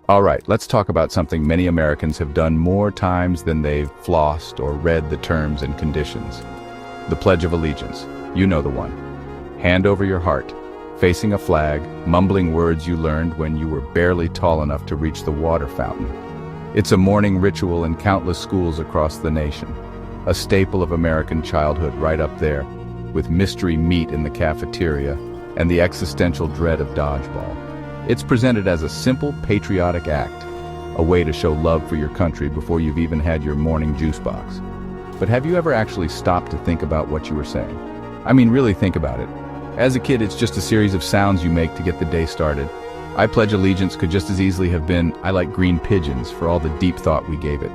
All right, let's talk about something many Americans have done more times than they've flossed or read the terms and conditions. The Pledge of Allegiance. You know the one. Hand over your heart, facing a flag, mumbling words you learned when you were barely tall enough to reach the water fountain. It's a morning ritual in countless schools across the nation. A staple of American childhood right up there, with mystery meat in the cafeteria and the existential dread of dodgeball. It's presented as a simple patriotic act, a way to show love for your country before you've even had your morning juice box. But have you ever actually stopped to think about what you were saying? I mean, really think about it. As a kid, it's just a series of sounds you make to get the day started. I Pledge Allegiance could just as easily have been, I like green pigeons, for all the deep thought we gave it.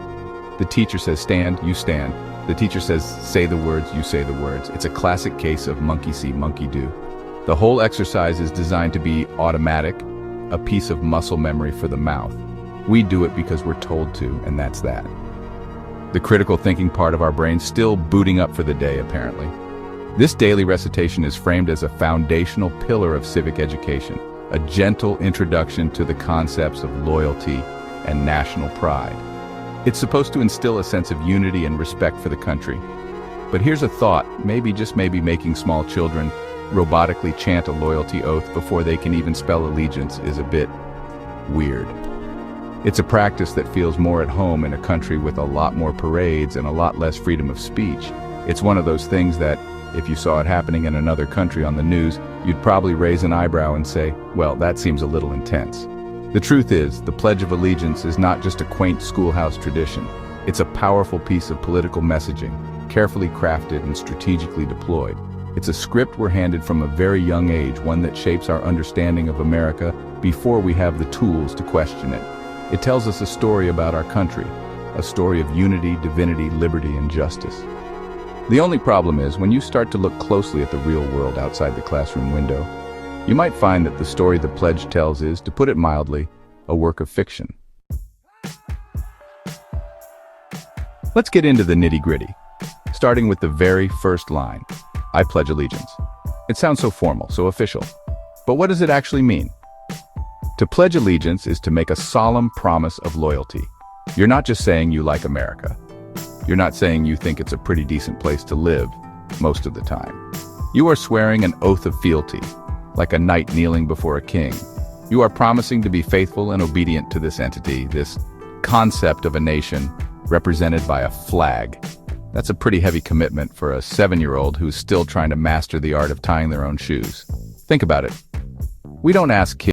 The teacher says stand, you stand. The teacher says say the words, you say the words. It's a classic case of monkey see, monkey do. The whole exercise is designed to be automatic, a piece of muscle memory for the mouth. We do it because we're told to, and that's that. The critical thinking part of our brain's still booting up for the day, apparently. This daily recitation is framed as a foundational pillar of civic education, a gentle introduction to the concepts of loyalty and national pride. It's supposed to instill a sense of unity and respect for the country. But here's a thought, maybe just maybe making small children robotically chant a loyalty oath before they can even spell allegiance is a bit weird. It's a practice that feels more at home in a country with a lot more parades and a lot less freedom of speech. It's one of those things that, if you saw it happening in another country on the news, you'd probably raise an eyebrow and say, well, that seems a little intense. The truth is, the Pledge of Allegiance is not just a quaint schoolhouse tradition. It's a powerful piece of political messaging, carefully crafted and strategically deployed. It's a script we're handed from a very young age, one that shapes our understanding of America before we have the tools to question it. It tells us a story about our country, a story of unity, divinity, liberty, and justice. The only problem is, when you start to look closely at the real world outside the classroom window, you might find that the story the pledge tells is, to put it mildly, a work of fiction. Let's get into the nitty-gritty, starting with the very first line. I pledge allegiance. It sounds so formal, so official. But what does it actually mean? To pledge allegiance is to make a solemn promise of loyalty. You're not just saying you like America. You're not saying you think it's a pretty decent place to live most of the time. You are swearing an oath of fealty, like a knight kneeling before a king. You are promising to be faithful and obedient to this entity, this concept of a nation represented by a flag. That's a pretty heavy commitment for a 7-year-old who's still trying to master the art of tying their own shoes. Think about it. We don't ask kids